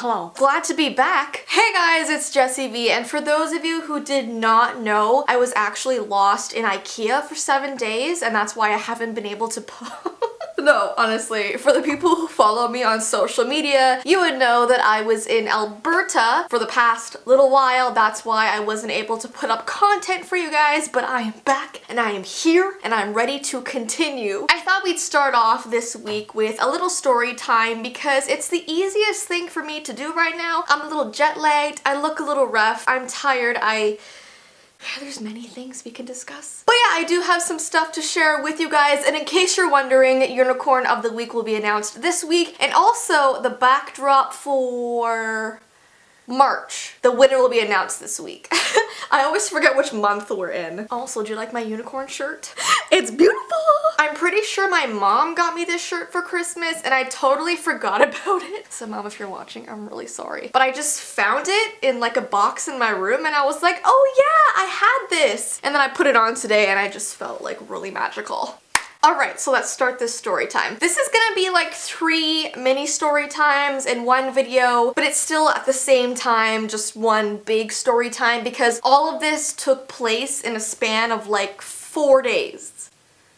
Hello. Glad to be back. Hey guys, it's Jessie V, and for those of you who did not know, I was actually lost in IKEA for 7 days, and that's why I haven't been able to No, honestly, for the people who follow me on social media, you would know that I was in Alberta for the past little while. That's why I wasn't able to put up content for you guys, but I am back and I am here and I'm ready to continue. I thought we'd start off this week with a little story time because it's the easiest thing for me to do right now. I'm a little jet lagged, I look a little rough, I'm tired, there's many things we can discuss. But yeah, I do have some stuff to share with you guys, and in case you're wondering, Unicorn of the Week will be announced this week, and also the backdrop for March. The winner will be announced this week. I always forget which month we're in. Also, do you like my unicorn shirt? It's beautiful! I'm pretty sure my mom got me this shirt for Christmas and I totally forgot about it. So mom, if you're watching, I'm really sorry. But I just found it in like a box in my room and I was like, oh yeah, I had this! And then I put it on today and I just felt like really magical. Alright, so let's start this story time. This is gonna be like 3 mini story times in one video, but it's still at the same time just one big story time because all of this took place in a span of like 4 days.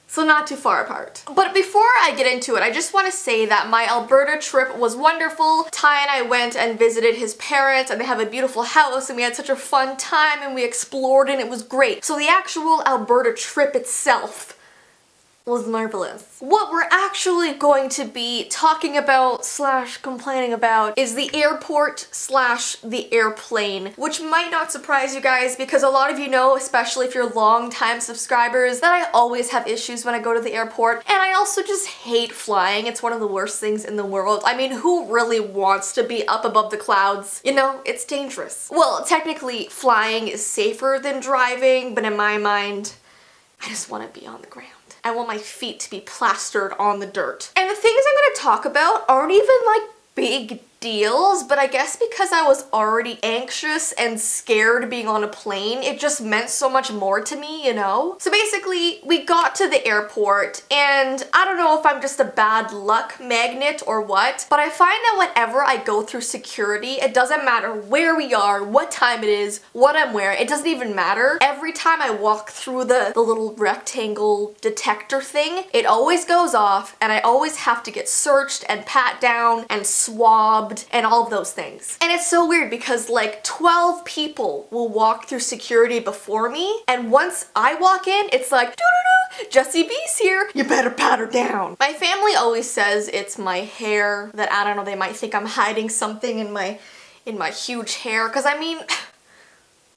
So not too far apart. But before I get into it, I just want to say that my Alberta trip was wonderful. Ty and I went and visited his parents and they have a beautiful house and we had such a fun time and we explored and it was great. So the actual Alberta trip itself was marvelous. What we're actually going to be talking about / complaining about is the airport / the airplane, which might not surprise you guys because a lot of you know, especially if you're long-time subscribers, that I always have issues when I go to the airport, and I also just hate flying. It's one of the worst things in the world. I mean, who really wants to be up above the clouds? You know, it's dangerous. Well, technically, flying is safer than driving, but in my mind, I just want to be on the ground. I want my feet to be plastered on the dirt. And the things I'm gonna talk about aren't even like big deals, but I guess because I was already anxious and scared being on a plane, it just meant so much more to me, you know? So basically, we got to the airport, and I don't know if I'm just a bad luck magnet or what, but I find that whenever I go through security, it doesn't matter where we are, what time it is, what I'm wearing, it doesn't even matter. Every time I walk through the little rectangle detector thing, it always goes off, and I always have to get searched and pat down and swabbed and all of those things. And it's so weird because like 12 people will walk through security before me, and once I walk in, it's like, doo-doo-doo, Jessie B's here, you better pat her down. My family always says it's my hair, that I don't know, they might think I'm hiding something in my huge hair, because I mean,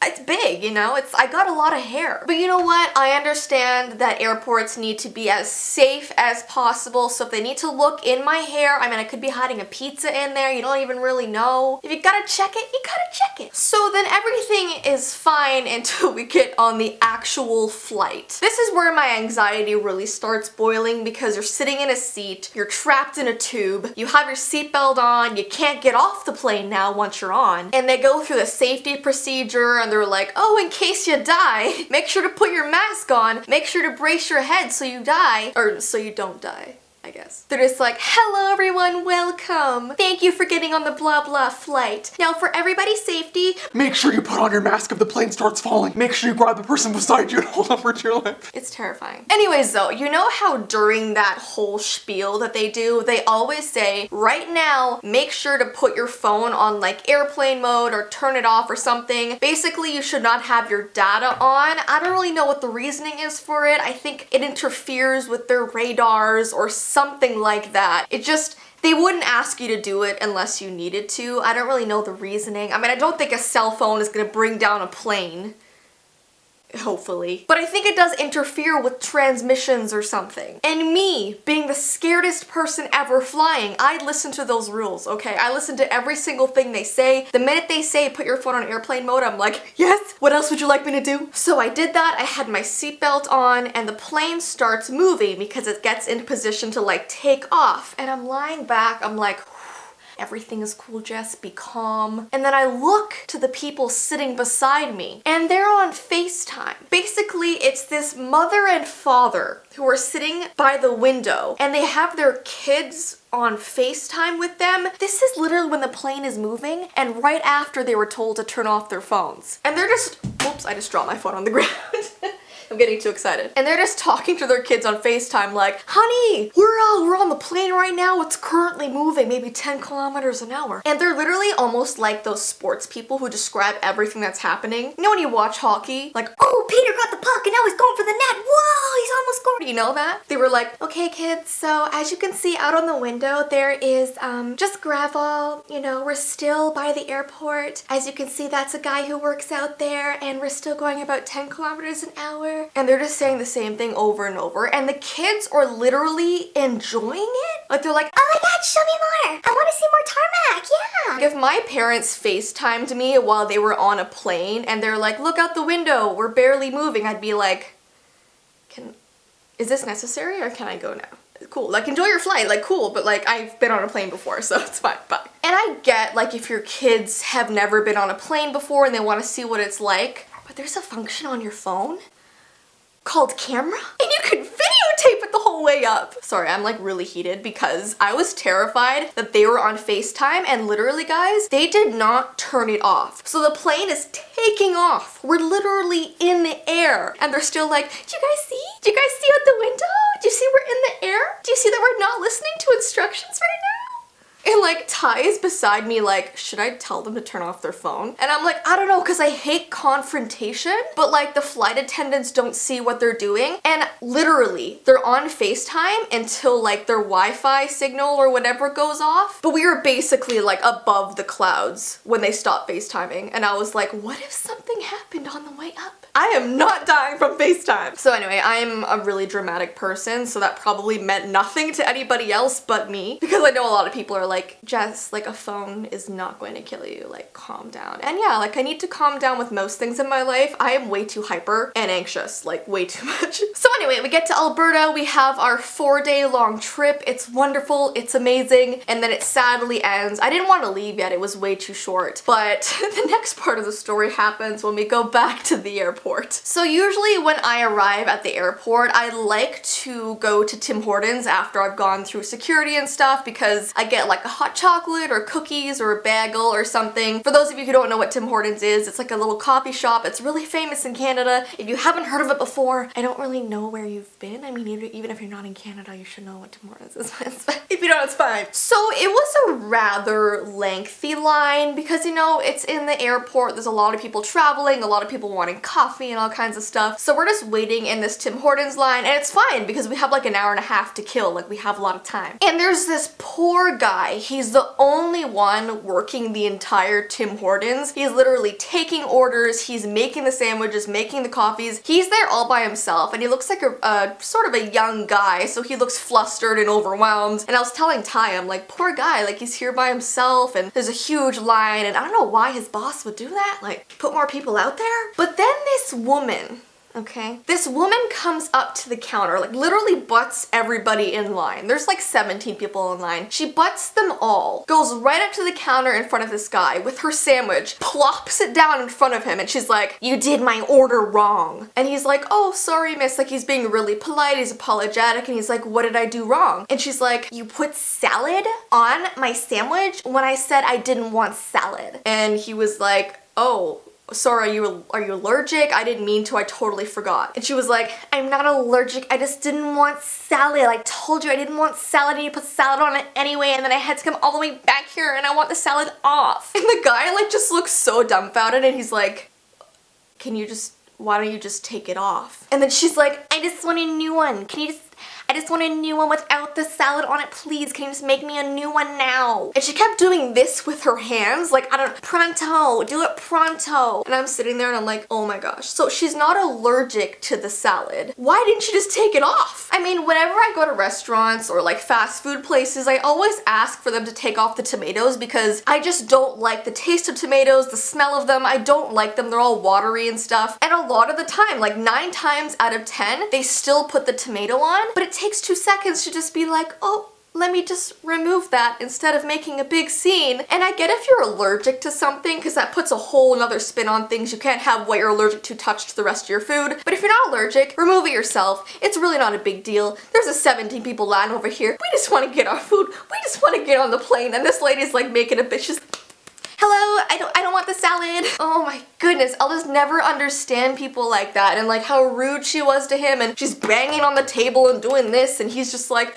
it's big, you know, I got a lot of hair. But you know what? I understand that airports need to be as safe as possible, so if they need to look in my hair, I mean, I could be hiding a pizza in there, you don't even really know. If you gotta check it, you gotta check it. So then everything is fine until we get on the actual flight. This is where my anxiety really starts boiling because you're sitting in a seat, you're trapped in a tube, you have your seatbelt on, you can't get off the plane now once you're on, and they go through the safety procedure and they're like, oh, in case you die, make sure to put your mask on, make sure to brace your head so you die, or so you don't die, I guess. They're just like, hello everyone, welcome. Thank you for getting on the blah blah flight. Now for everybody's safety, make sure you put on your mask if the plane starts falling. Make sure you grab the person beside you and hold on for dear life. It's terrifying. Anyways though, you know how during that whole spiel that they do, they always say, right now, make sure to put your phone on like airplane mode or turn it off or something. Basically, you should not have your data on. I don't really know what the reasoning is for it. I think it interferes with their radars or something like that. It just, they wouldn't ask you to do it unless you needed to. I don't really know the reasoning. I mean, I don't think a cell phone is gonna bring down a plane. Hopefully. But I think it does interfere with transmissions or something. And me, being the scaredest person ever flying, I listen to those rules, okay? I listen to every single thing they say. The minute they say put your phone on airplane mode, I'm like, yes, what else would you like me to do? So I did that, I had my seatbelt on, and the plane starts moving because it gets into position to like take off. And I'm lying back, I'm like, everything is cool, Jess, be calm. And then I look to the people sitting beside me and they're on FaceTime. Basically, it's this mother and father who are sitting by the window and they have their kids on FaceTime with them. This is literally when the plane is moving and right after they were told to turn off their phones. And they're just, oops, I just dropped my phone on the ground. I'm getting too excited. And they're just talking to their kids on FaceTime like, honey, we're on the plane right now. It's currently moving maybe 10 kilometers an hour. And they're literally almost like those sports people who describe everything that's happening. You know when you watch hockey? Like, oh, Peter got the puck and now he's going for the net. Whoa, he's almost scored. You know that? They were like, okay, kids, so as you can see out on the window, there is just gravel. You know, we're still by the airport. As you can see, that's a guy who works out there and we're still going about 10 kilometers an hour. And they're just saying the same thing over and over. And the kids are literally enjoying it. Like they're like, oh my God, show me more. I want to see more tarmac, yeah. If my parents FaceTimed me while they were on a plane and they're like, look out the window, we're barely moving, I'd be like, is this necessary or can I go now? Cool, like enjoy your flight, like cool, but like I've been on a plane before, so it's fine, bye. And I get like if your kids have never been on a plane before and they want to see what it's like, but there's a function on your phone called camera and you can videotape it the whole way up. Sorry, I'm like really heated because I was terrified that they were on FaceTime and literally guys, they did not turn it off. So the plane is taking off. We're literally in the air and they're still like, do you guys see? Do you guys see out the window? Do you see we're in the air? Do you see that we're not listening to instructions right now? And like Ty is beside me like, should I tell them to turn off their phone? And I'm like, I don't know, because I hate confrontation, but like the flight attendants don't see what they're doing. And literally they're on FaceTime until like their Wi-Fi signal or whatever goes off. But we were basically like above the clouds when they stopped FaceTiming. And I was like, what if something happened on the way up? I am not dying from FaceTime. So anyway, I am a really dramatic person, so that probably meant nothing to anybody else but me. Because I know a lot of people are like, Jess, like a phone is not going to kill you, like calm down. And yeah, like I need to calm down with most things in my life. I am way too hyper and anxious, like way too much. So anyway, we get to Alberta, we have our 4-day-long trip. It's wonderful, it's amazing, and then it sadly ends. I didn't want to leave yet, it was way too short. But the next part of the story happens when we go back to the airport. So usually when I arrive at the airport, I like to go to Tim Hortons after I've gone through security and stuff because I get like a hot chocolate or cookies or a bagel or something. For those of you who don't know what Tim Hortons is, it's like a little coffee shop. It's really famous in Canada. If you haven't heard of it before, I don't really know where you've been. I mean, even if you're not in Canada, you should know what Tim Hortons is. If you don't, it's fine. So it was a rather lengthy line because, you know, it's in the airport. There's a lot of people traveling, a lot of people wanting coffee and all kinds of stuff. So we're just waiting in this Tim Hortons line and it's fine because we have like an hour and a half to kill. Like we have a lot of time. And there's this poor guy. He's the only one working the entire Tim Hortons. He's literally taking orders. He's making the sandwiches, making the coffees. He's there all by himself and he looks like a sort of a young guy. So he looks flustered and overwhelmed. And I was telling Ty, I'm like, poor guy, like he's here by himself and there's a huge line and I don't know why his boss would do that. Like put more people out there. But then this woman, okay, this woman comes up to the counter, like literally butts everybody in line. There's like 17 people in line. She butts them all, goes right up to the counter in front of this guy with her sandwich, plops it down in front of him and she's like, you did my order wrong. And he's like, oh, sorry, miss. Like he's being really polite, he's apologetic and he's like, what did I do wrong? And she's like, you put salad on my sandwich when I said I didn't want salad. And he was like, oh, sorry, are you allergic? I didn't mean to, I totally forgot. And she was like, I'm not allergic, I just didn't want salad. I told you I didn't want salad and you put salad on it anyway and then I had to come all the way back here and I want the salad off. And the guy like just looks so dumbfounded and he's like, why don't you just take it off? And then she's like, I just want a new one. I just want a new one without the salad on it, please. Can you just make me a new one now? And she kept doing this with her hands, like, I don't know, pronto, do it pronto. And I'm sitting there and I'm like, oh my gosh. So she's not allergic to the salad. Why didn't you just take it off? I mean, whenever I go to restaurants or like fast food places, I always ask for them to take off the tomatoes because I just don't like the taste of tomatoes, the smell of them. I don't like them. They're all watery and stuff. And a lot of the time, like 9 times out of 10, they still put the tomato on, but it takes 2 seconds to just be like, oh, let me just remove that instead of making a big scene. And I get if you're allergic to something, because that puts a whole nother spin on things. You can't have what you're allergic to touch to the rest of your food. But if you're not allergic, remove it yourself. It's really not a big deal. There's a 17 people line over here. We just want to get our food. We just want to get on the plane. And this lady's like making a bitch. She's, hello, I don't want the salad. Oh my goodness, I'll just never understand people like that, and like how rude she was to him, and she's banging on the table and doing this, and he's just like,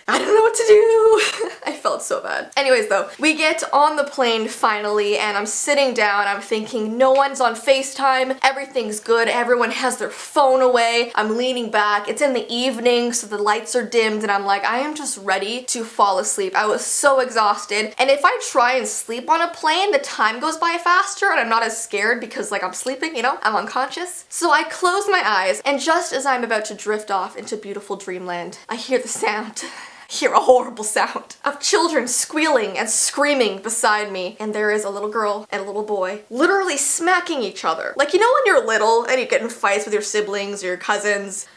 I don't know what to do. I felt so bad. Anyways though, we get on the plane finally, and I'm sitting down, I'm thinking no one's on FaceTime, everything's good, everyone has their phone away, I'm leaning back, it's in the evening so the lights are dimmed, and I'm like, I am just ready to fall asleep. I was so exhausted, and if I try and sleep on a plane, the time goes by faster and I'm not as scared because like I'm sleeping, you know, I'm unconscious. So I close my eyes, and just as I'm about to drift off into beautiful dreamland, I hear the sound. Hear a horrible sound of children squealing and screaming beside me, and there is a little girl and a little boy literally smacking each other. Like, you know when you're little and you get in fights with your siblings or your cousins?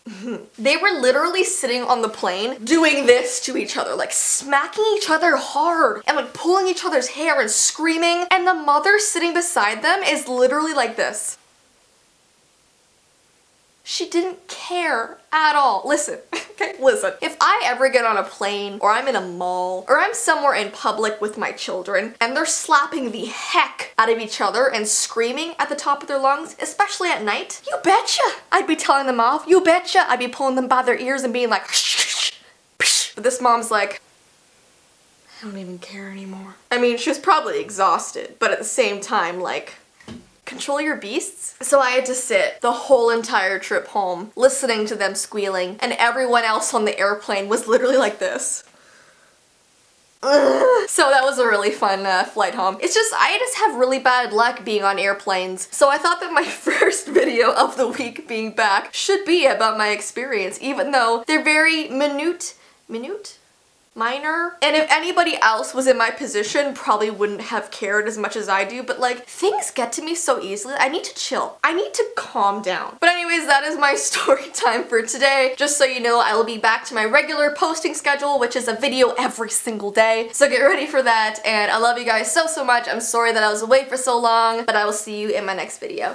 They were literally sitting on the plane doing this to each other, like smacking each other hard and like pulling each other's hair and screaming, and the mother sitting beside them is literally like this. She didn't care at all. Listen, okay, listen. If I ever get on a plane, or I'm in a mall, or I'm somewhere in public with my children, and they're slapping the heck out of each other and screaming at the top of their lungs, especially at night, you betcha I'd be telling them off. You betcha I'd be pulling them by their ears and being like, shh, shh, shh. But this mom's like, I don't even care anymore. I mean, she was probably exhausted, but at the same time, like, control your beasts. So I had to sit the whole entire trip home listening to them squealing, and everyone else on the airplane was literally like this. Ugh. So that was a really fun flight home. It's just, I just have really bad luck being on airplanes. So I thought that my first video of the week being back should be about my experience, even though they're very minor. And if anybody else was in my position, probably wouldn't have cared as much as I do, but like, things get to me so easily. I need to chill. I need to calm down. But anyways, that is my story time for today. Just so you know, I will be back to my regular posting schedule, which is a video every single day. So get ready for that, and I love you guys so much. I'm sorry that I was away for so long, but I will see you in my next video.